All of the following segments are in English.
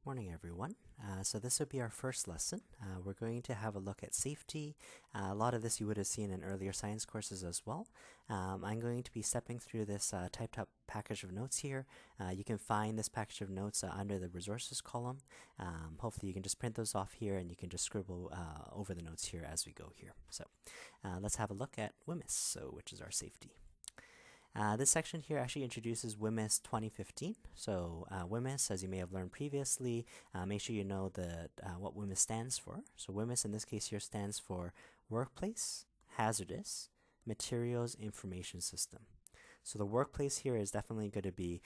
Morning, everyone. So this will be our first lesson. We're going to have a look at safety. A lot of this you would have seen in earlier science courses as well. I'm going to be stepping through this typed up package of notes here. You can find this package of notes under the resources column. Hopefully you can just print those off here and you can just scribble over the notes here as we go here. So let's have a look at WHMIS, which is our safety. This section here actually introduces WHMIS 2015. So WHMIS, as you may have learned previously, make sure you know what WHMIS stands for. So WHMIS in this case here stands for Workplace Hazardous Materials Information System. So the workplace here is definitely going to be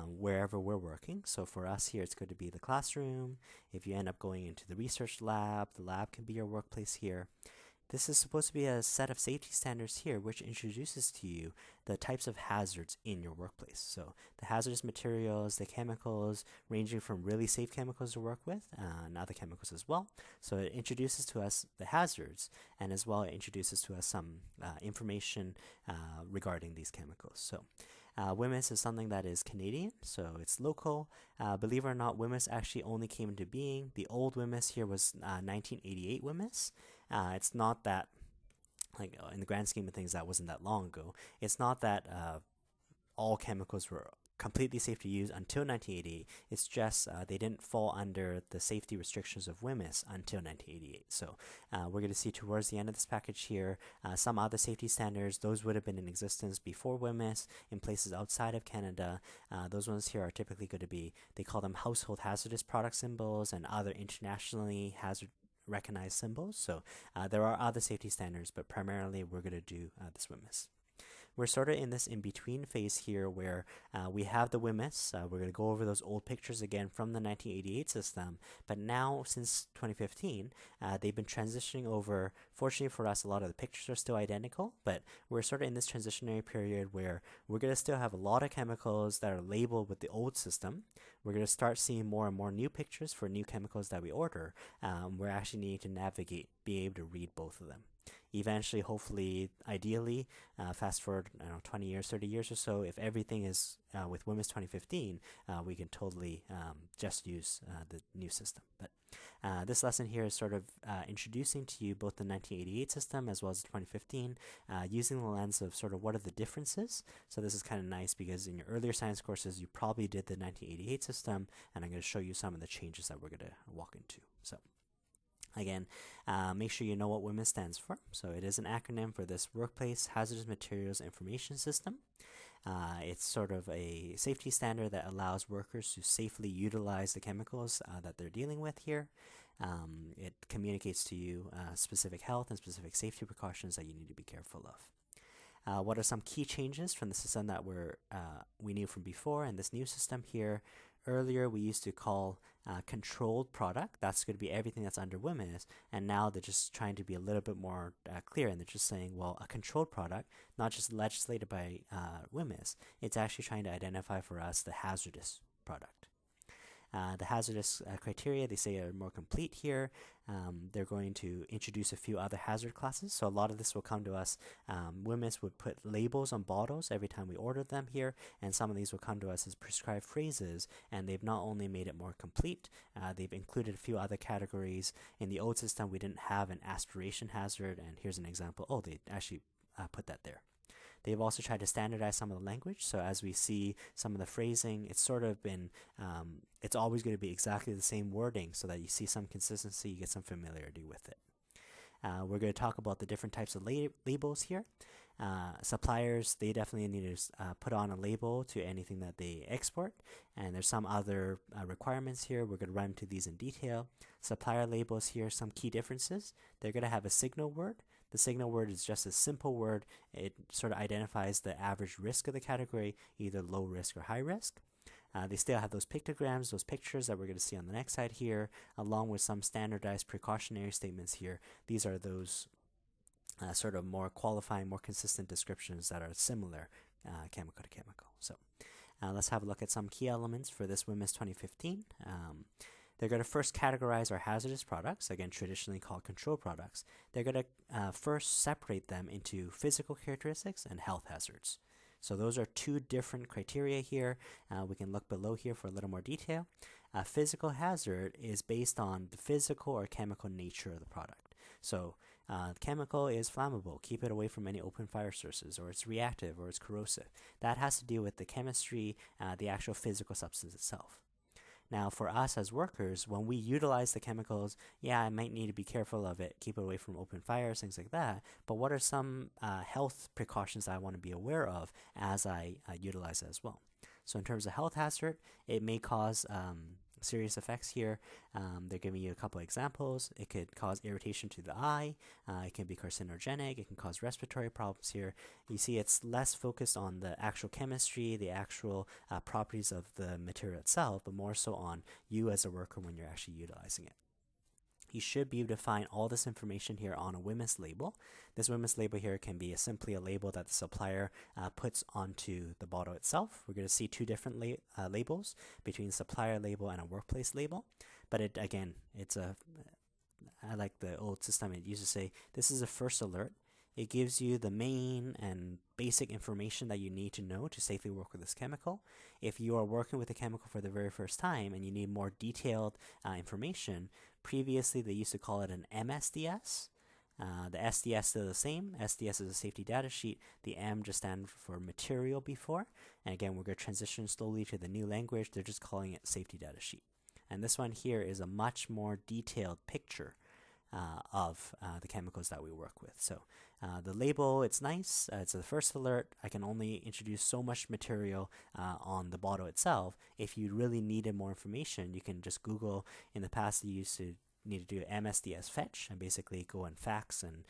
wherever we're working. So for us here, it's going to be the classroom. If you end up going into the research lab, the lab can be your workplace here. This is supposed to be a set of safety standards here which introduces to you the types of hazards in your workplace. So the hazardous materials, the chemicals, ranging from really safe chemicals to work with and other chemicals as well. So it introduces to us the hazards, and as well it introduces to us some information regarding these chemicals. So WHMIS is something that is Canadian, so it's local. Believe it or not, WHMIS actually only came into being. The old WHMIS here was 1988 WHMIS. It's not that, in the grand scheme of things, that wasn't that long ago. It's not that all chemicals were completely safe to use until 1988. It's just they didn't fall under the safety restrictions of WHMIS until 1988. So we're going to see towards the end of this package here some other safety standards. Those would have been in existence before WHMIS in places outside of Canada. Those ones here are typically going to be, they call them household hazardous product symbols and other internationally recognized symbols. So there are other safety standards, but primarily we're going to do this WHMIS. We're sort of in this in-between phase here where we have the WHMIS. We're going to go over those old pictures again from the 1988 system, but now since 2015, they've been transitioning over. Fortunately for us, a lot of the pictures are still identical, but we're sort of in this transitionary period where we're going to still have a lot of chemicals that are labeled with the old system. We're going to start seeing more and more new pictures for new chemicals that we order. We're actually needing to navigate, be able to read both of them. Eventually, hopefully, ideally, fast forward 20 years, 30 years or so, if everything is with WHMIS 2015, we can totally just use the new system. But this lesson here is sort of introducing to you both the 1988 system as well as the 2015, using the lens of sort of what are the differences. So this is kind of nice because in your earlier science courses, you probably did the 1988 system, and I'm going to show you some of the changes that we're going to walk into. So again, make sure you know what WHMIS stands for. So it is an acronym for this Workplace Hazardous Materials Information System. It's sort of a safety standard that allows workers to safely utilize the chemicals that they're dealing with here. It communicates to you specific health and specific safety precautions that you need to be careful of. What are some key changes from the system that we knew from before and this new system here? Earlier, we used to call controlled product. That's going to be everything that's under WHMIS. And now they're just trying to be a little bit more clear. And they're just saying, well, a controlled product, not just legislated by WHMIS, it's actually trying to identify for us the hazardous product. The hazardous criteria, they say, are more complete here. They're going to introduce a few other hazard classes. So a lot of this will come to us. WHMIS would put labels on bottles every time we ordered them here, and some of these will come to us as prescribed phrases, and they've not only made it more complete, they've included a few other categories. In the old system, we didn't have an aspiration hazard, and here's an example. Oh, they actually put that there. They've also tried to standardize some of the language. So as we see some of the phrasing, it's sort of been, it's always going to be exactly the same wording so that you see some consistency, you get some familiarity with it. We're going to talk about the different types of labels here. Suppliers, they definitely need to put on a label to anything that they export. And there's some other requirements here. We're going to run through these in detail. Supplier labels here, some key differences. They're going to have a signal word. The signal word is just a simple word. It sort of identifies the average risk of the category, either low risk or high risk. They still have those pictograms, those pictures that we're going to see on the next slide here, along with some standardized precautionary statements here. These are those sort of more qualifying, more consistent descriptions that are similar chemical to chemical. So let's have a look at some key elements for this WHMIS 2015. They're going to first categorize our hazardous products, again, traditionally called control products. They're going to first separate them into physical characteristics and health hazards. So those are two different criteria here. We can look below here for a little more detail. A physical hazard is based on the physical or chemical nature of the product. So the chemical is flammable. Keep it away from any open fire sources, or it's reactive, or it's corrosive. That has to do with the chemistry, the actual physical substance itself. Now, for us as workers, when we utilize the chemicals, yeah, I might need to be careful of it, keep it away from open fires, things like that. But what are some health precautions that I want to be aware of as I utilize it as well? So in terms of health hazard, it may cause serious effects here. They're giving you a couple of examples. It could cause irritation to the eye. It can be carcinogenic. It can cause respiratory problems here. You see it's less focused on the actual chemistry, the actual properties of the material itself, but more so on you as a worker when you're actually utilizing it. You should be able to find all this information here on a WHMIS label. This WHMIS label here can be simply a label that the supplier puts onto the bottle itself. We're going to see two different labels between supplier label and a workplace label. But I like the old system. It used to say, this is a first alert. It gives you the main and basic information that you need to know to safely work with this chemical. If you are working with a chemical for the very first time and you need more detailed information, previously they used to call it an MSDS. The SDS is still the same. SDS is a safety data sheet. The M just stands for material before. And again, we're going to transition slowly to the new language. They're just calling it safety data sheet. And this one here is a much more detailed picture of the chemicals that we work with. So the label, it's nice. It's the first alert. I can only introduce so much material on the bottle itself. If you really needed more information, you can just Google. In the past, you used to need to do MSDS fetch and basically go and fax and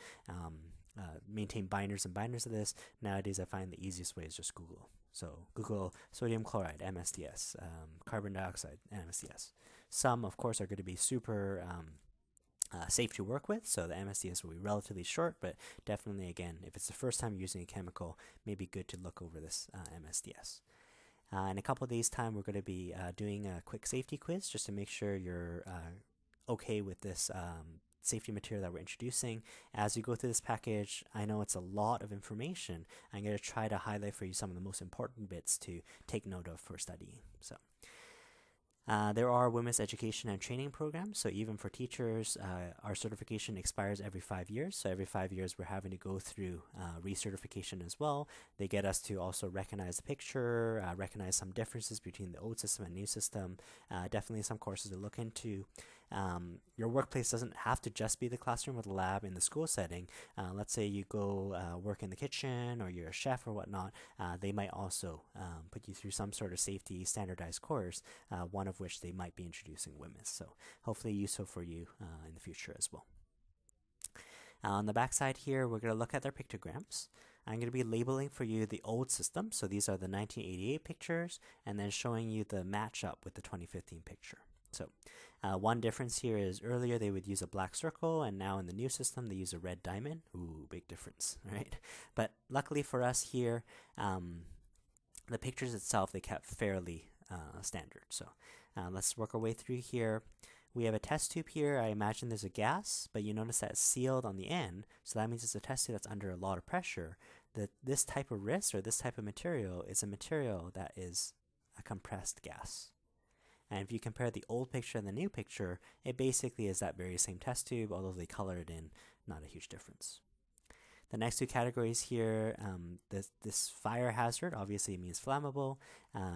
maintain binders and binders of this. Nowadays, I find the easiest way is just Google. So Google sodium chloride, MSDS, carbon dioxide, MSDS. Some, of course, are going to be super safe to work with, so the MSDS will be relatively short, but definitely, again, if it's the first time using a chemical, maybe good to look over this MSDS. In a couple of days' time, we're going to be doing a quick safety quiz just to make sure you're okay with this safety material that we're introducing. As you go through this package, I know it's a lot of information. I'm going to try to highlight for you some of the most important bits to take note of for studying. So there are WHMIS education and training programs. So even for teachers, our certification expires every 5 years. So every 5 years, we're having to go through recertification as well. They get us to also recognize the picture, recognize some differences between the old system and new system. Definitely some courses to look into. Your workplace doesn't have to just be the classroom or the lab in the school setting. Let's say you go work in the kitchen or you're a chef or whatnot. They might also put you through some sort of safety standardized course, one of which they might be introducing WHMIS. So hopefully useful for you in the future as well. On the back side here, we're going to look at their pictograms. I'm going to be labeling for you the old system. So these are the 1988 pictures, and then showing you the matchup with the 2015 picture. So one difference here is earlier they would use a black circle, and now in the new system they use a red diamond. Ooh, big difference, right? But luckily for us here, the pictures itself, they kept fairly standard. So let's work our way through here. We have a test tube here. I imagine there's a gas, but you notice that it's sealed on the end. So that means it's a test tube that's under a lot of pressure. That this type of risk or this type of material is a material that is a compressed gas. And if you compare the old picture and the new picture, it basically is that very same test tube, although they color it in, not a huge difference. The next two categories here, this fire hazard obviously means flammable.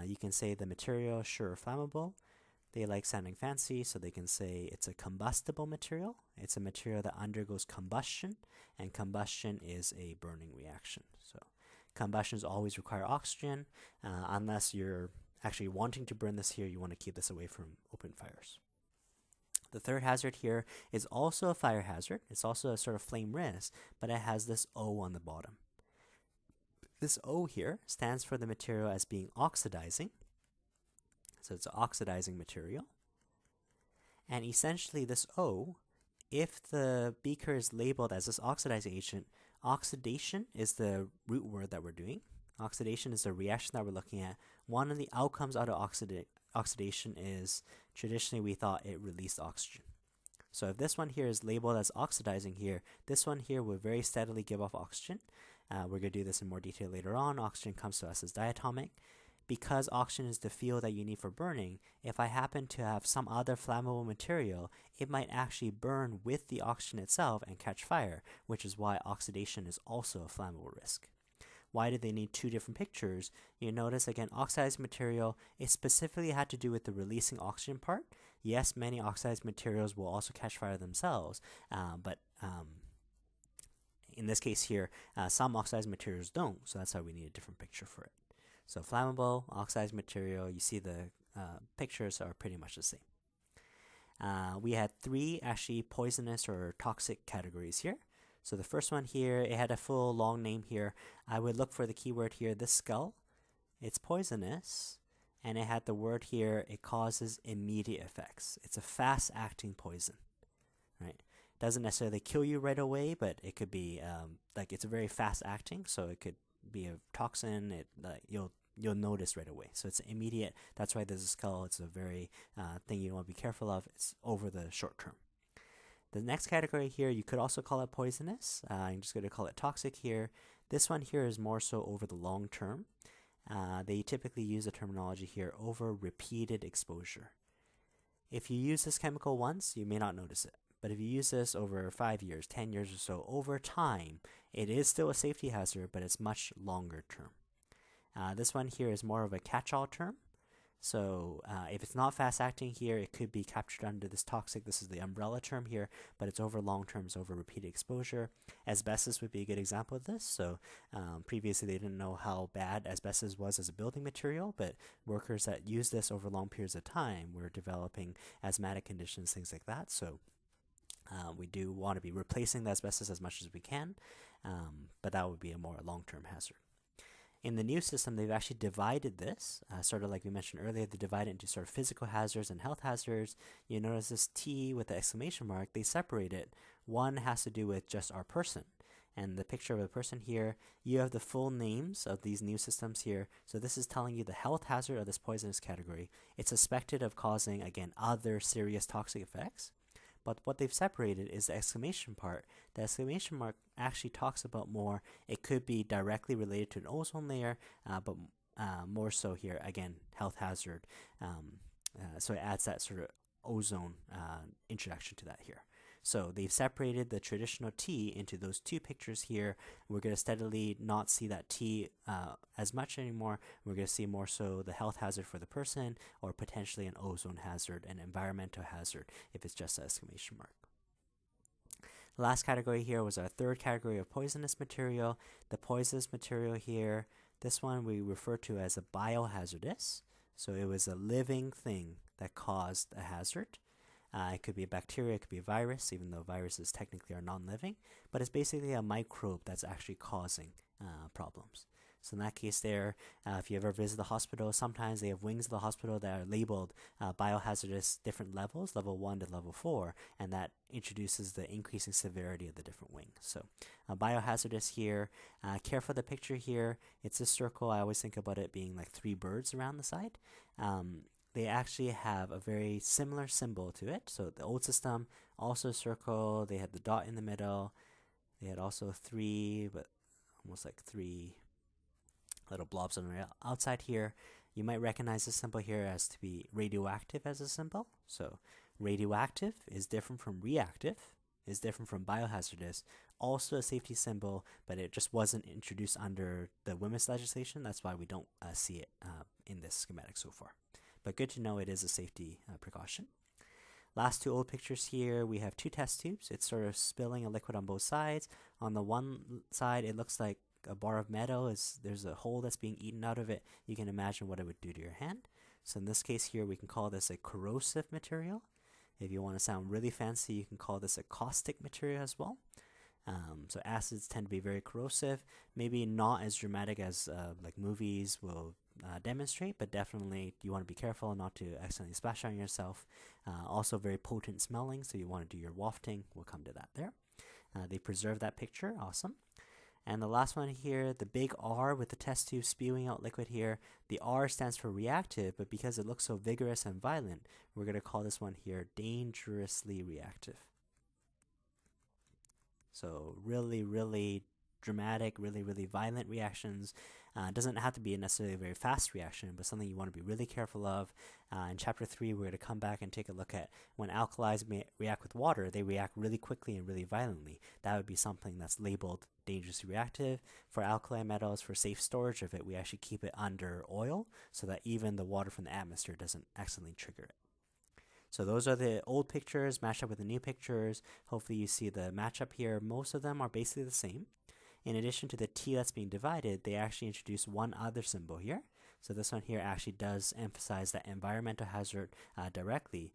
You can say the material, sure, flammable. They like sounding fancy, so they can say it's a combustible material. It's a material that undergoes combustion, and combustion is a burning reaction. So combustions always require oxygen, unless you're actually wanting to burn this here, you want to keep this away from open fires. The third hazard here is also a fire hazard. It's also a sort of flame risk, but it has this O on the bottom. This O here stands for the material as being oxidizing. So it's an oxidizing material. And essentially this O, if the beaker is labeled as this oxidizing agent, oxidation is the root word that we're doing. Oxidation is the reaction that we're looking at. One of the outcomes out of oxidation is, traditionally we thought it released oxygen. So if this one here is labeled as oxidizing here, this one here will very steadily give off oxygen. We're going to do this in more detail later on. Oxygen comes to us as diatomic. because oxygen is the fuel that you need for burning, if I happen to have some other flammable material, it might actually burn with the oxygen itself and catch fire, which is why oxidation is also a flammable risk. Why did they need two different pictures? You notice again, oxidized material, it specifically had to do with the releasing oxygen part. Yes, many oxidized materials will also catch fire themselves, but in this case here, some oxidized materials don't, so that's why we need a different picture for it. So flammable, oxidized material, you see the pictures are pretty much the same. We had three actually poisonous or toxic categories here. So the first one here, it had a full long name here. I would look for the keyword here, this skull. It's poisonous, and it had the word here, it causes immediate effects. It's a fast-acting poison, right? Doesn't necessarily kill you right away, but it could be like it's a very fast-acting, so it could be a toxin. You'll notice right away. So it's immediate. That's why there's a skull. It's a very thing you want to be careful of. It's over the short term. The next category here, you could also call it poisonous. I'm just going to call it toxic here. This one here is more so over the long term. They typically use the terminology here over repeated exposure. If you use this chemical once, you may not notice it. But if you use this over 5 years, 10 years or so, over time, it is still a safety hazard, but it's much longer term. This one here is more of a catch-all term. So if it's not fast-acting here, it could be captured under this toxic. This is the umbrella term here, but it's over long term, it's over repeated exposure. Asbestos would be a good example of this. So previously they didn't know how bad asbestos was as a building material, but workers that use this over long periods of time were developing asthmatic conditions, things like that. So we do want to be replacing the asbestos as much as we can, but that would be a more long-term hazard. In the new system, they've actually divided this, sort of like we mentioned earlier, they divide it into sort of physical hazards and health hazards. You notice this T with the exclamation mark, they separate it. One has to do with just our person. And the picture of a person here, you have the full names of these new systems here. So this is telling you the health hazard of this poisonous category. It's suspected of causing, again, other serious toxic effects. But what they've separated is the exclamation part. The exclamation mark actually talks about more. It could be directly related to an ozone layer, but more so here, again, health hazard. So it adds that sort of ozone introduction to that here. So they've separated the traditional T into those two pictures here. We're going to steadily not see that T as much anymore. We're going to see more so the health hazard for the person, or potentially an ozone hazard, an environmental hazard if it's just an exclamation mark. The last category here was our third category of poisonous material. The poisonous material here, this one we refer to as a biohazardous. So it was a living thing that caused a hazard. It could be a bacteria, it could be a virus, even though viruses technically are non-living, but it's basically a microbe that's actually causing problems. So in that case there, if you ever visit the hospital, sometimes they have wings of the hospital that are labeled biohazardous different levels, level 1 to level 4, and that introduces the increasing severity of the different wings. So biohazardous here, care for the picture here, it's a circle. I always think about it being like 3 birds around the side. They actually have a very similar symbol to it. So the old system, also circle, they had the dot in the middle. They had also 3, but almost like 3 little blobs on the outside here. You might recognize this symbol here as to be radioactive as a symbol. So radioactive is different from reactive, is different from biohazardous. Also a safety symbol, but it just wasn't introduced under the WHMIS legislation. That's why we don't see it in this schematic so far. But good to know it is a safety precaution. Last 2 old pictures here, we have 2 test tubes. It's sort of spilling a liquid on both sides. On the one side, it looks like a bar of metal. There's a hole that's being eaten out of it. You can imagine what it would do to your hand. So in this case here, we can call this a corrosive material. If you want to sound really fancy, you can call this a caustic material as well. So acids tend to be very corrosive, maybe not as dramatic as like movies will demonstrate, but definitely you want to be careful not to accidentally splash on yourself. Also very potent smelling, so you want to do your wafting. We'll come to that there. They preserve that picture, awesome. And the last one here, the big R with the test tube spewing out liquid here. The R stands for reactive, but because it looks so vigorous and violent, we're going to call this one here dangerously reactive. So really, really dramatic, really, really violent reactions. It doesn't have to be necessarily a very fast reaction, but something you want to be really careful of. In chapter 3, we're going to come back and take a look at when alkalis react with water, they react really quickly and really violently. That would be something that's labeled dangerously reactive. For alkali metals, for safe storage of it, we actually keep it under oil so that even the water from the atmosphere doesn't accidentally trigger it. So those are the old pictures matched up with the new pictures. Hopefully you see the matchup here. Most of them are basically the same. In addition to the T that's being divided, they actually introduce one other symbol here. So this one here actually does emphasize that environmental hazard directly.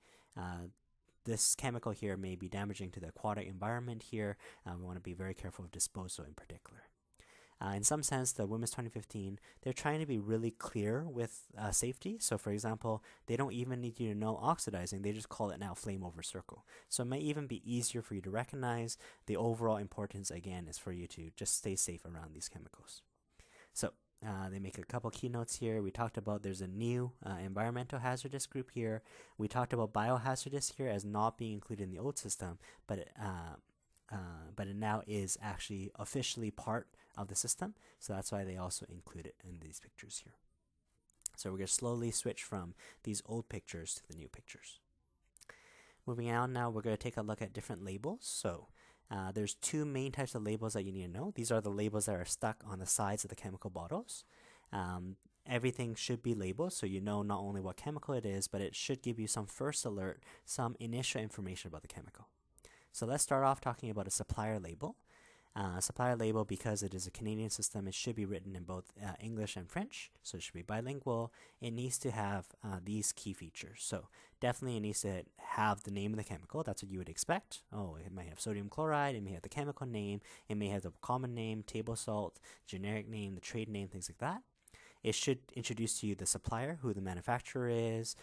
This chemical here may be damaging to the aquatic environment here. We want to be very careful of disposal in particular. In some sense, the WHMIS 2015, they're trying to be really clear with safety. So for example, they don't even need you to know oxidizing. They just call it now flame over circle. So it may even be easier for you to recognize. The overall importance, again, is for you to just stay safe around these chemicals. So they make a couple keynotes here. We talked about there's a new environmental hazardous group here. We talked about biohazardous here as not being included in the old system, but it now is actually officially part of the system. So that's why they also include it in these pictures here. So we're going to slowly switch from these old pictures to the new pictures. Moving on now, we're going to take a look at different labels. So there's two main types of labels that you need to know. These are the labels that are stuck on the sides of the chemical bottles. Everything should be labeled so you know not only what chemical it is, but it should give you some first alert, some initial information about the chemical. So let's start off talking about a supplier label. Supplier label, because it is a Canadian system, it should be written in both English and French, so it should be bilingual. It needs to have these key features. So definitely it needs to have the name of the chemical. That's what you would expect. Oh, it might have sodium chloride, it may have the chemical name, it may have the common name, table salt, generic name, the trade name, things like that. It should introduce to you the supplier, who the manufacturer is,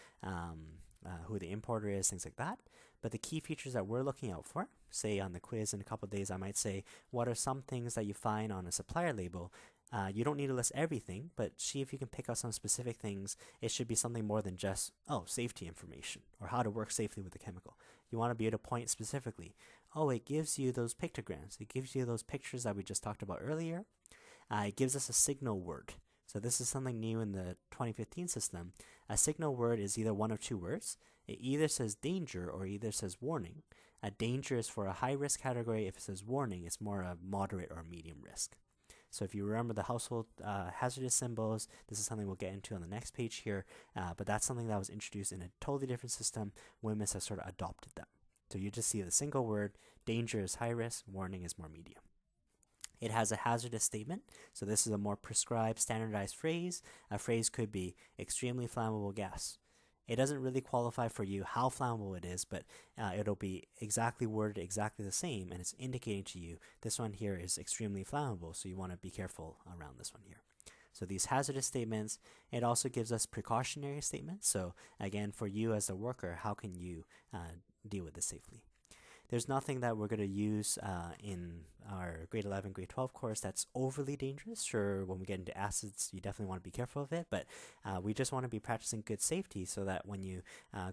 who the importer is, things like that. But the key features that we're looking out for, say on the quiz in a couple of days, I might say, what are some things that you find on a supplier label? You don't need to list everything, but see if you can pick out some specific things. It should be something more than just, safety information or how to work safely with the chemical. You want to be able to point specifically. It gives you those pictograms. It gives you those pictures that we just talked about earlier. It gives us a signal word. So this is something new in the 2015 system. A signal word is either one of two words. It either says danger or either says warning. A danger is for a high risk category. If it says warning, it's more a moderate or medium risk. So if you remember the household hazardous symbols, this is something we'll get into on the next page here. But that's something that was introduced in a totally different system. WHMIS has sort of adopted that. So you just see the single word, danger is high risk, warning is more medium. It has a hazardous statement. So this is a more prescribed, standardized phrase. A phrase could be extremely flammable gas. It doesn't really qualify for you how flammable it is, but it'll be exactly worded exactly the same, and it's indicating to you this one here is extremely flammable, so you want to be careful around this one here. So these hazardous statements, it also gives us precautionary statements. So again, for you as a worker, how can you deal with this safely? There's nothing that we're going to use in our grade 11, grade 12 course that's overly dangerous. Sure, when we get into acids, you definitely want to be careful of it, but we just want to be practicing good safety so that when you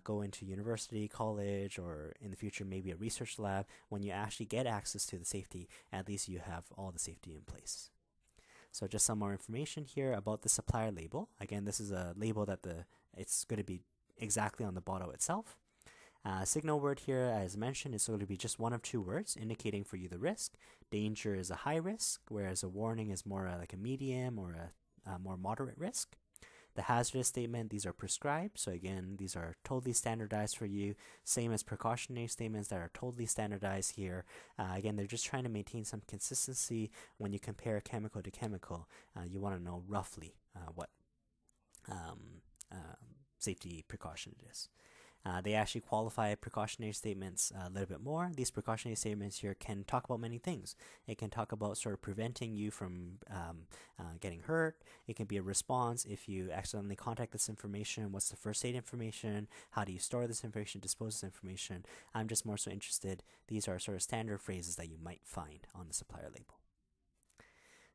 go into university, college, or in the future maybe a research lab, when you actually get access to the safety, at least you have all the safety in place. So just some more information here about the supplier label. Again, this is a label that it's going to be exactly on the bottle itself. Signal word here, as mentioned, is going to be just one of two words indicating for you the risk. Danger is a high risk, whereas a warning is more like a medium or a more moderate risk. The hazardous statement, these are prescribed. So again, these are totally standardized for you. Same as precautionary statements that are totally standardized here. Again, they're just trying to maintain some consistency when you compare chemical to chemical. You want to know roughly what safety precaution it is. They actually qualify precautionary statements a little bit more. These precautionary statements here can talk about many things. It can talk about sort of preventing you from getting hurt. It can be a response if you accidentally contact this information. What's the first aid information? How do you store this information, dispose this information? I'm just more so interested. These are sort of standard phrases that you might find on the supplier label.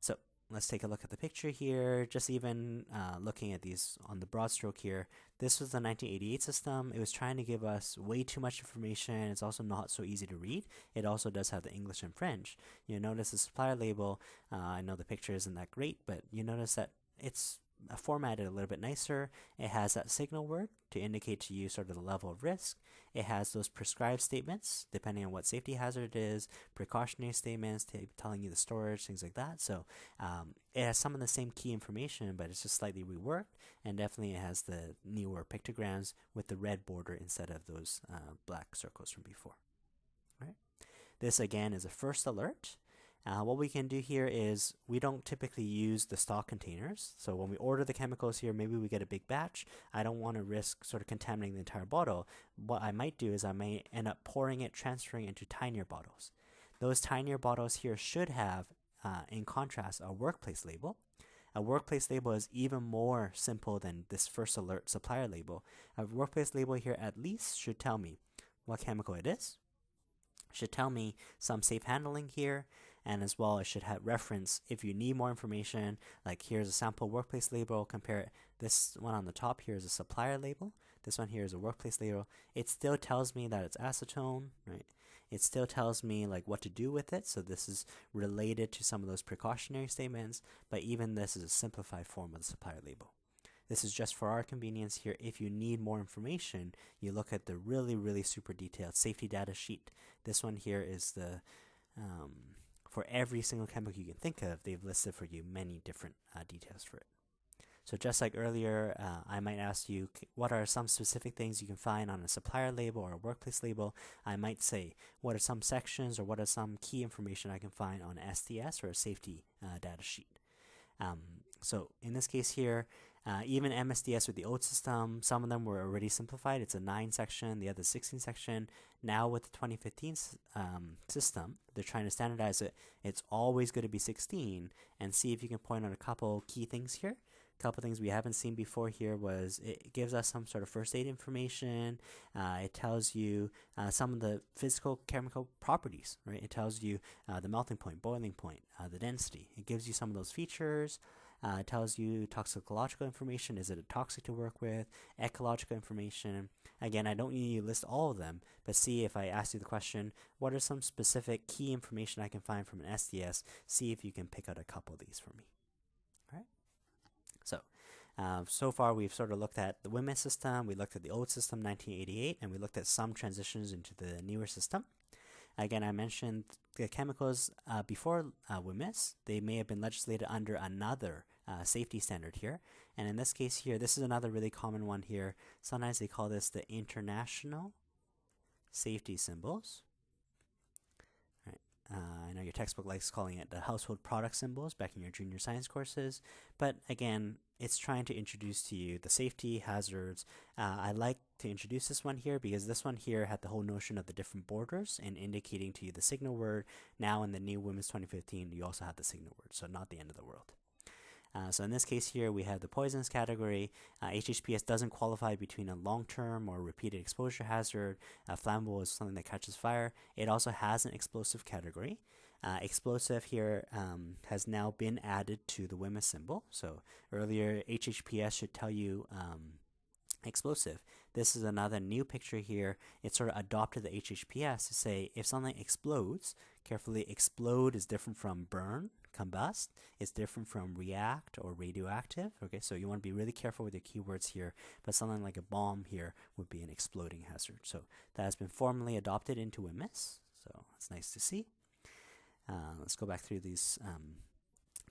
So let's take a look at the picture here. Just even looking at these on the broad stroke here, this was the 1988 system. It was trying to give us way too much information. It's also not so easy to read. It also does have the English and French. You notice the supplier label. I know the picture isn't that great, but you notice that it's formatted a little bit nicer. It has that signal word to indicate to you sort of the level of risk. It has those prescribed statements depending on what safety hazard it is, precautionary statements telling you the storage, things like that. So it has some of the same key information, but it's just slightly reworked, and definitely it has the newer pictograms with the red border instead of those black circles from before. Right. This again is a first alert. What we can do here is we don't typically use the stock containers. So when we order the chemicals here, maybe we get a big batch. I don't want to risk sort of contaminating the entire bottle. What I might do is I might end up pouring it, transferring it into tinier bottles. Those tinier bottles here should have, in contrast, a workplace label. A workplace label is even more simple than this first alert supplier label. A workplace label here at least should tell me what chemical it is, should tell me some safe handling here, and as well it should have reference if you need more information, like here's a sample workplace label, compare it. This one on the top here is a supplier label, this one here is a workplace label. It still tells me that it's acetone, right? It still tells me like what to do with it, so this is related to some of those precautionary statements, but even this is a simplified form of the supplier label. This is just for our convenience here. If you need more information, you look at the really super detailed safety data sheet. This one here is the for every single chemical you can think of, they've listed for you many different details for it. So just like earlier, I might ask you, what are some specific things you can find on a supplier label or a workplace label? I might say, what are some sections or what are some key information I can find on STS or a safety data sheet? So in this case here, even MSDS with the old system, some of them were already simplified. It's a 9 section, the other 16 section. Now with the 2015 system, they're trying to standardize it. It's always going to be 16, and see if you can point out a couple key things here. A couple things we haven't seen before here was it gives us some sort of first aid information. It tells you some of the physical chemical properties, right? It tells you the melting point, boiling point, the density. It gives you some of those features. It tells you toxicological information. Is it toxic to work with? Ecological information. Again, I don't need to list all of them, but see if I ask you the question, what are some specific key information I can find from an SDS? See if you can pick out a couple of these for me. All right. So far we've sort of looked at the WHMIS system, we looked at the old system, 1988, and we looked at some transitions into the newer system. Again, I mentioned the chemicals before WHMIS, they may have been legislated under another safety standard here. And in this case here, this is another really common one here. Sometimes they call this the international safety symbols. Right. I know your textbook likes calling it the household product symbols back in your junior science courses. But again, it's trying to introduce to you the safety hazards. I like to introduce this one here because this one here had the whole notion of the different borders and indicating to you the signal word. Now in the new WHMIS 2015, you also have the signal word, so not the end of the world. So in this case here, we have the poisons category. HHPS doesn't qualify between a long-term or repeated exposure hazard. Flammable is something that catches fire. It also has an explosive category. Explosive here has now been added to the WHMIS symbol. So earlier, HHPS should tell you explosive. This is another new picture here. It sort of adopted the HHPS to say if something explodes, carefully, explode is different from burn, combust. It's different from react or radioactive. Okay, so you want to be really careful with your keywords here, but something like a bomb here would be an exploding hazard. So that has been formally adopted into WHMIS, so it's nice to see. Let's go back through these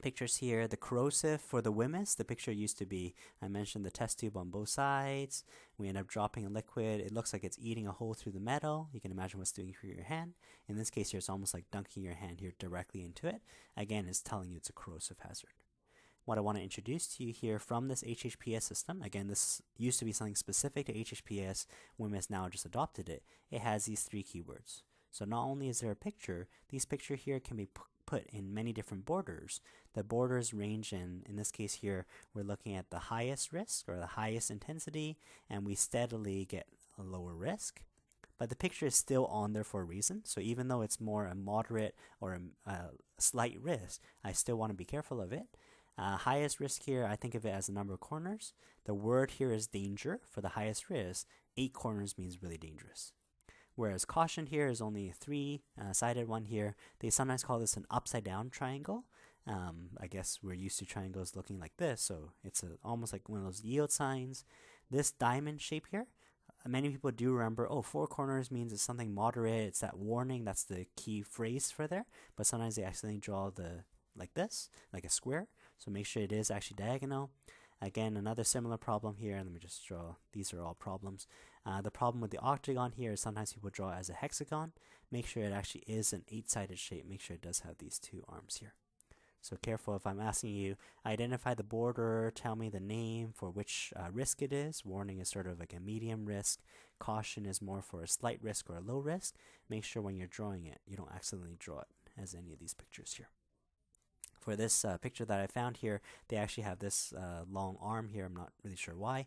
pictures here. The corrosive for the WHMIS, the picture used to be, I mentioned the test tube on both sides. We end up dropping a liquid. It looks like it's eating a hole through the metal. You can imagine what's doing for your hand. In this case here, it's almost like dunking your hand here directly into it. Again, it's telling you it's a corrosive hazard. What I want to introduce to you here from this HHPS system, again, this used to be something specific to HHPS. WHMIS now just adopted it. It has these 3 keywords. So not only is there a picture, these picture here can be put in many different borders. The borders range in this case here, we're looking at the highest risk or the highest intensity, and we steadily get a lower risk. But the picture is still on there for a reason. So even though it's more a moderate or a slight risk, I still want to be careful of it. Highest risk here, I think of it as the number of corners. The word here is danger for the highest risk. 8 corners means really dangerous. Whereas caution here is only a 3-sided one here. They sometimes call this an upside down triangle. I guess we're used to triangles looking like this, so it's almost like one of those yield signs. This diamond shape here, many people do remember, oh, four corners means it's something moderate, it's that warning, that's the key phrase for there, but sometimes they accidentally draw like this, like a square, so make sure it is actually diagonal. Again, another similar problem here, and let me just draw, these are all problems. The problem with the octagon here is sometimes people draw it as a hexagon. Make sure it actually is an 8-sided shape, make sure it does have these two arms here. So careful if I'm asking you, identify the border, tell me the name for which risk it is. Warning is sort of like a medium risk. Caution is more for a slight risk or a low risk. Make sure when you're drawing it, you don't accidentally draw it as any of these pictures here. For this picture that I found here, they actually have this long arm here. I'm not really sure why,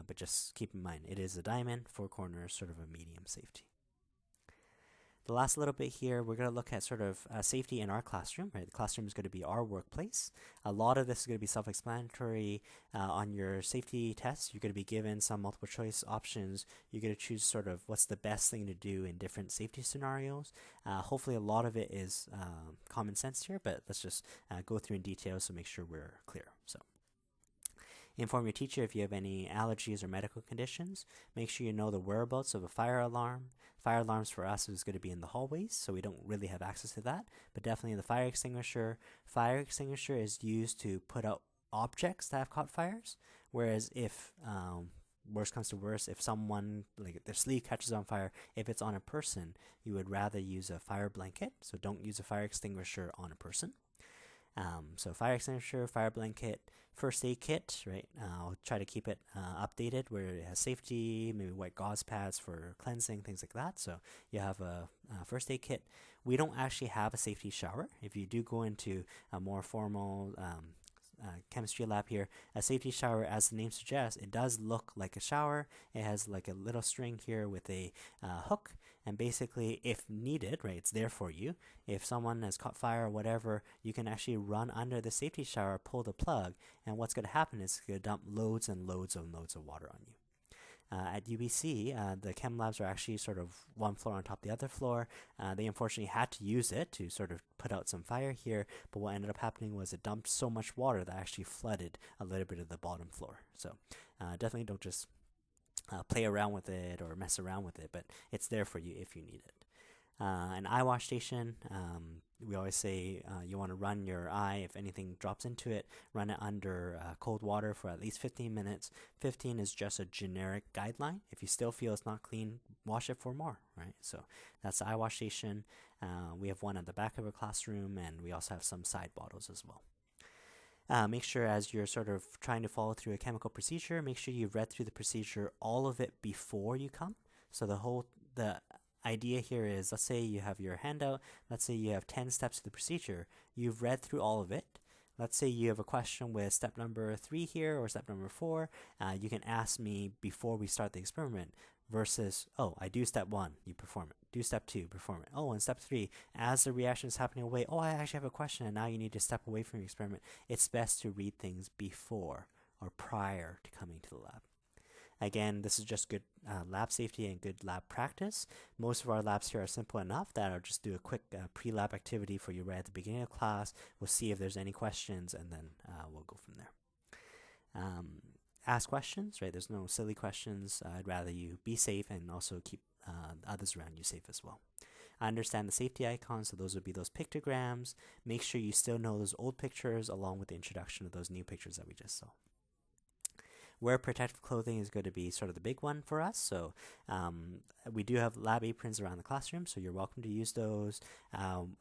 but just keep in mind, it is a diamond, four corners, sort of a medium safety. The last little bit here, we're going to look at sort of safety in our classroom, right? The classroom is going to be our workplace. A lot of this is going to be self-explanatory. On your safety test, you're going to be given some multiple choice options. You're going to choose sort of what's the best thing to do in different safety scenarios. Hopefully a lot of it is common sense here, but let's just go through in detail so make sure we're clear. So, inform your teacher if you have any allergies or medical conditions. Make sure you know the whereabouts of a fire alarm. Fire alarms for us is going to be in the hallways, so we don't really have access to that, but definitely the fire extinguisher. Fire extinguisher is used to put out objects that have caught fires, whereas if worst comes to worst, if someone, like their sleeve catches on fire, if it's on a person, you would rather use a fire blanket, so don't use a fire extinguisher on a person. So fire extinguisher, fire blanket, first aid kit, right? I'll try to keep it updated where it has safety, maybe white gauze pads for cleansing, things like that. So you have a first aid kit. We don't actually have a safety shower. If you do go into a more formal chemistry lab here, a safety shower, as the name suggests, it does look like a shower. It has like a little string here with a hook, and basically if needed, right, it's there for you. If someone has caught fire or whatever, you can actually run under the safety shower, pull the plug, and what's going to happen is it's going to dump loads and loads of water on you. At UBC, the chem labs are actually sort of one floor on top of the other floor. They unfortunately had to use it to sort of put out some fire here, but what ended up happening was it dumped so much water that actually flooded a little bit of the bottom floor. So definitely don't just play around with it or mess around with it, but it's there for you if you need it. An eye wash station, we always say you want to run your eye, if anything drops into it, run it under cold water for at least 15 minutes. 15 is just a generic guideline. If you still feel it's not clean, wash it for more, right? So that's the eye wash station. We have one at the back of a classroom, and we also have some side bottles as well. Make sure as you're sort of trying to follow through a chemical procedure, make sure you've read through the procedure, all of it before you come. So the idea here is, let's say you have your handout, let's say you have 10 steps to the procedure, you've read through all of it. Let's say you have a question with step number 3 here or step number 4, you can ask me before we start the experiment versus, oh, I do step 1, you perform it. Do step 2, perform it. Oh, and step 3, as the reaction is happening away, oh, I actually have a question and now you need to step away from your experiment. It's best to read things before or prior to coming to the lab. Again, this is just good lab safety and good lab practice. Most of our labs here are simple enough that I'll just do a quick pre-lab activity for you right at the beginning of class. We'll see if there's any questions, and then we'll go from there. Ask questions, right? There's no silly questions. I'd rather you be safe and also keep others around you safe as well. I understand the safety icons, so those would be those pictograms. Make sure you still know those old pictures along with the introduction of those new pictures that we just saw. Wear protective clothing is going to be sort of the big one for us. So we do have lab aprons around the classroom, so you're welcome to use those.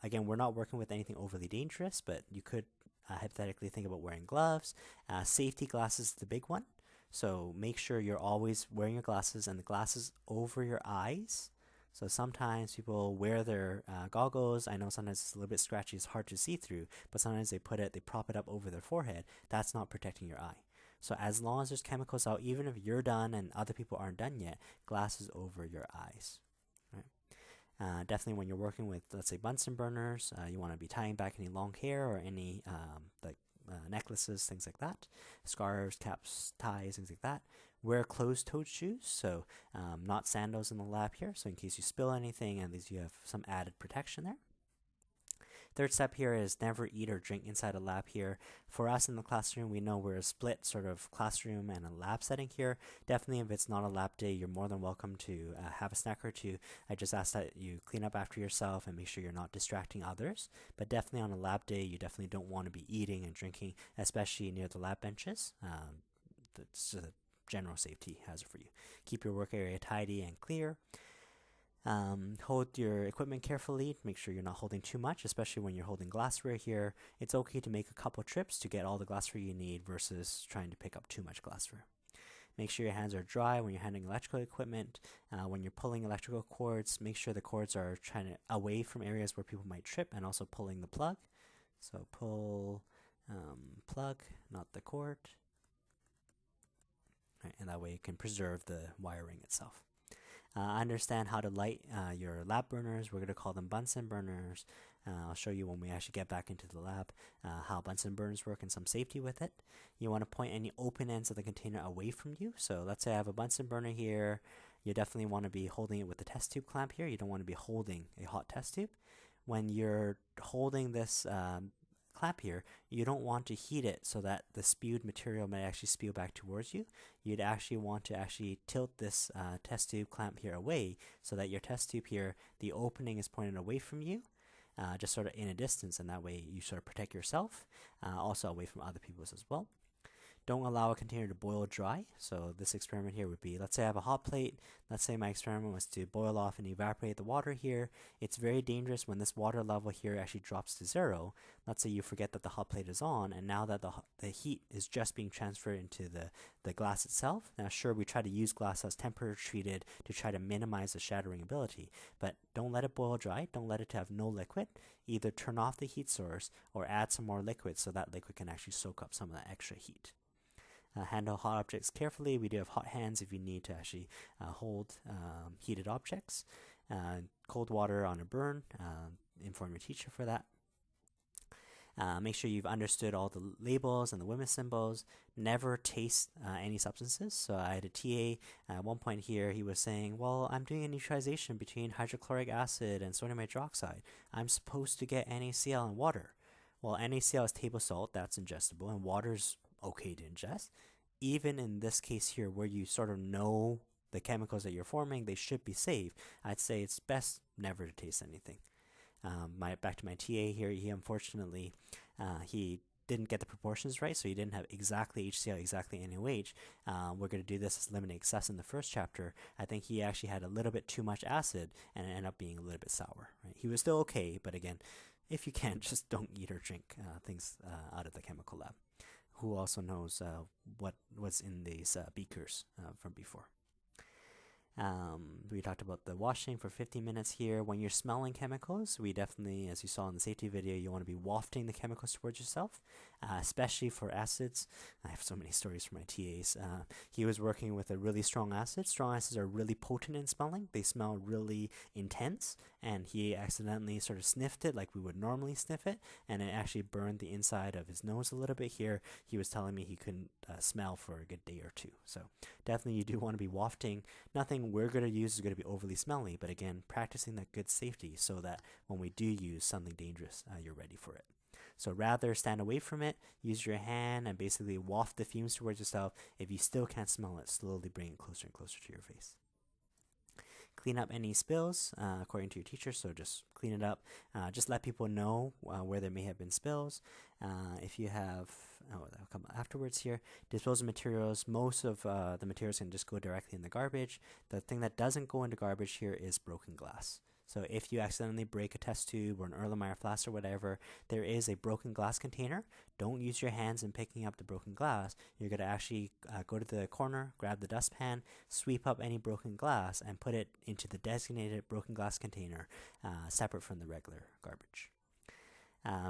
Again, we're not working with anything overly dangerous, but you could hypothetically think about wearing gloves. Safety glasses is the big one. So make sure you're always wearing your glasses and the glasses over your eyes. So sometimes people wear their goggles. I know sometimes it's a little bit scratchy, it's hard to see through, but sometimes they prop it up over their forehead. That's not protecting your eye. So as long as there's chemicals out, even if you're done and other people aren't done yet, glasses over your eyes. Right? Definitely when you're working with, let's say, Bunsen burners, you want to be tying back any long hair or any necklaces, things like that. Scarves, caps, ties, things like that. Wear closed-toed shoes, so not sandals in the lab here, so in case you spill anything, at least you have some added protection there. Third step here is never eat or drink inside a lab here. For us in the classroom, we know we're a split sort of classroom and a lab setting here. Definitely if it's not a lab day, you're more than welcome to have a snack or two. I just ask that you clean up after yourself and make sure you're not distracting others. But definitely on a lab day, you definitely don't want to be eating and drinking, especially near the lab benches. That's a general safety hazard for you. Keep your work area tidy and clear. Hold your equipment carefully. Make sure you're not holding too much, especially when you're holding glassware here. It's okay to make a couple trips to get all the glassware you need versus trying to pick up too much glassware. Make sure your hands are dry when you're handling electrical equipment. When you're pulling electrical cords, make sure the cords are away from areas where people might trip, and also pulling the plug. So pull plug, not the cord. Right, and that way you can preserve the wiring itself. Understand how to light your lab burners. We're going to call them Bunsen burners. I'll show you when we actually get back into the lab how Bunsen burners work and some safety with it. You want to point any open ends of the container away from you. So let's say I have a Bunsen burner here. You definitely want to be holding it with the test tube clamp here. You don't want to be holding a hot test tube. When you're holding this clamp here, you don't want to heat it so that the spewed material may actually spew back towards you. You'd actually want to tilt this test tube clamp here away so that your test tube here, the opening is pointed away from you, just sort of in a distance, and that way you sort of protect yourself, also away from other people as well. Don't allow a container to boil dry. So this experiment here would be, let's say I have a hot plate. Let's say my experiment was to boil off and evaporate the water here. It's very dangerous when this water level here actually drops to 0. Let's say you forget that the hot plate is on, and now that the heat is just being transferred into the glass itself. Now sure, we try to use glass that's temperature treated to try to minimize the shattering ability, but don't let it boil dry. Don't let it to have no liquid. Either turn off the heat source or add some more liquid so that liquid can actually soak up some of that extra heat. Handle hot objects carefully. We do have hot hands if you need to actually hold heated objects. Cold water on a burn. Inform your teacher for that. Make sure you've understood all the labels and the WHMIS symbols. Never taste any substances. So I had a TA at one point here. He was saying, well, I'm doing a neutralization between hydrochloric acid and sodium hydroxide. I'm supposed to get NaCl and water. Well, NaCl is table salt. That's ingestible. And water's okay to ingest. Even in this case here where you sort of know the chemicals that you're forming, they should be safe. I'd say it's best never to taste anything. Back to my TA here, he unfortunately, he didn't get the proportions right, so he didn't have exactly HCl, exactly NaOH. We're going to do this as limit excess in the first chapter. I think he actually had a little bit too much acid and it ended up being a little bit sour. Right? He was still okay, but again, if you can, just don't eat or drink things out of the chemical lab. Who also knows what was in these beakers from before. We talked about the washing for 15 minutes here. When you're smelling chemicals, we definitely, as you saw in the safety video, you want to be wafting the chemicals towards yourself, especially for acids. I have so many stories from my TAs. He was working with a really strong acid. Strong acids are really potent in smelling. They smell really intense, and he accidentally sort of sniffed it like we would normally sniff it, and it actually burned the inside of his nose a little bit here. He was telling me he couldn't smell for a good day or two. So definitely you do want to be wafting. Nothing we're going to use is going to be overly smelly, but again, practicing that good safety so that when we do use something dangerous, you're ready for it. So rather stand away from it, use your hand and basically waft the fumes towards yourself. If you still can't smell it, slowly bring it closer and closer to your face. Clean up any spills according to your teacher, so just clean it up. Just let people know where there may have been spills. If you have, that'll come afterwards here, disposal materials, most of the materials can just go directly in the garbage. The thing that doesn't go into garbage here is broken glass. So if you accidentally break a test tube or an Erlenmeyer flask or whatever, there is a broken glass container. Don't use your hands in picking up the broken glass. You're going to actually go to the corner, grab the dustpan, sweep up any broken glass, and put it into the designated broken glass container separate from the regular garbage.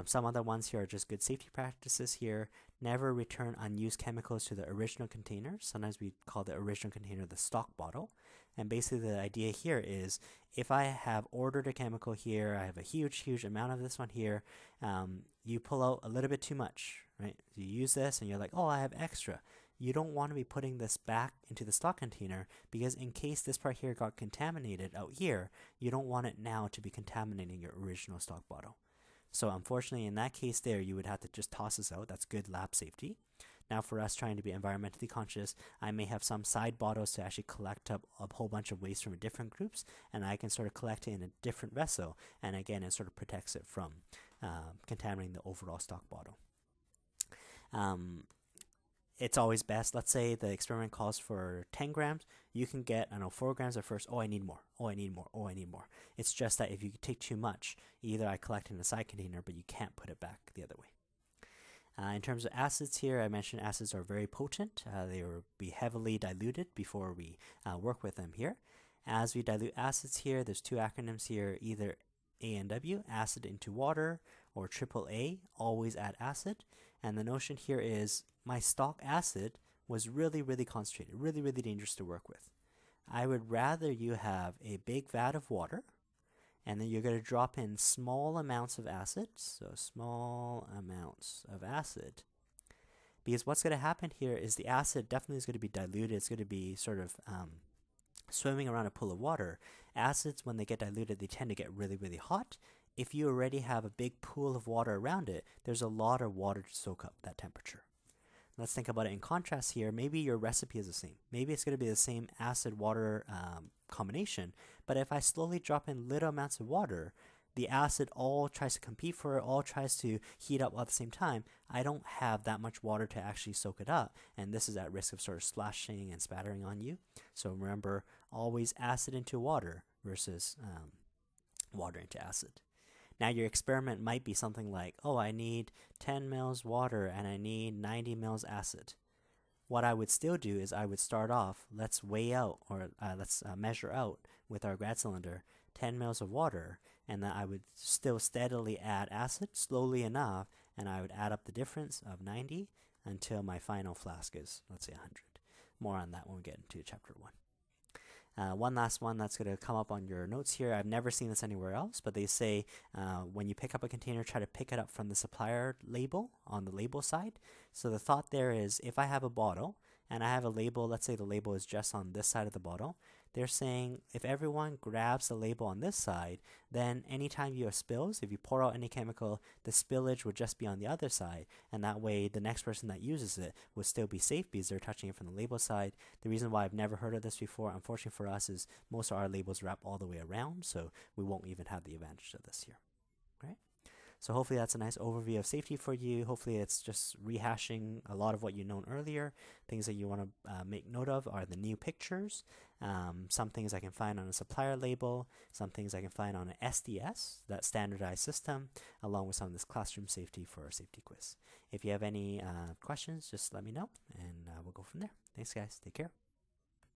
Some other ones here are just good safety practices here. Never return unused chemicals to the original container. Sometimes we call the original container the stock bottle. And basically the idea here is if I have ordered a chemical here, I have a huge amount of this one here, you pull out a little bit too much, right? You use this and you're like, oh, I have extra. You don't want to be putting this back into the stock container because in case this part here got contaminated out here, you don't want it now to be contaminating your original stock bottle. So unfortunately, in that case there, you would have to just toss this out. That's good lab safety. Now for us trying to be environmentally conscious, I may have some side bottles to actually collect up a whole bunch of waste from different groups, and I can sort of collect it in a different vessel, and again, it sort of protects it from contaminating the overall stock bottle. It's always best, let's say the experiment calls for 10 grams, you can get, 4 grams at first, I need more, I need more, I need more. It's just that if you take too much, either I collect in a side container, but you can't put it back the other way. In terms of acids here, I mentioned acids are very potent. They will be heavily diluted before we work with them here. As we dilute acids here, there's two acronyms here, either A and W, acid into water, or AAA, always add acid. And the notion here is my stock acid was really, really concentrated, really, really dangerous to work with. I would rather you have a big vat of water, and then you're going to drop in small amounts of acid, so small amounts of acid. Because what's going to happen here is the acid definitely is going to be diluted. It's going to be sort of swimming around a pool of water. Acids, when they get diluted, they tend to get really, really hot. If you already have a big pool of water around it, there's a lot of water to soak up that temperature. Let's think about it in contrast here. Maybe your recipe is the same. Maybe it's going to be the same acid-water combination, but if I slowly drop in little amounts of water, the acid all tries to compete for it, all tries to heat up at the same time. I don't have that much water to actually soak it up, and this is at risk of sort of splashing and spattering on you. So remember, always acid into water versus water into acid. Now your experiment might be something like, I need 10 mils water and I need 90 mils acid. What I would still do is I would start off, let's weigh out, or let's measure out with our grad cylinder 10 mils of water, and then I would still steadily add acid slowly enough, and I would add up the difference of 90 until my final flask is, let's say, 100. More on that when we get into chapter 1. One last one that's going to come up on your notes here. I've never seen this anywhere else, but they say when you pick up a container, try to pick it up from the supplier label on the label side. So the thought there is, if I have a bottle and I have a label, let's say the label is just on this side of the bottle, they're saying if everyone grabs the label on this side, then anytime you have spills, if you pour out any chemical, the spillage would just be on the other side, and that way the next person that uses it would still be safe because they're touching it from the label side. The reason why I've never heard of this before, unfortunately for us, is most of our labels wrap all the way around, so we won't even have the advantage of this here. Right? So hopefully that's a nice overview of safety for you. Hopefully it's just rehashing a lot of what you known earlier. Things that you want to make note of are the new pictures. Some things I can find on a supplier label. Some things I can find on an SDS, that standardized system, along with some of this classroom safety for our safety quiz. If you have any questions, just let me know, and we'll go from there. Thanks, guys. Take care.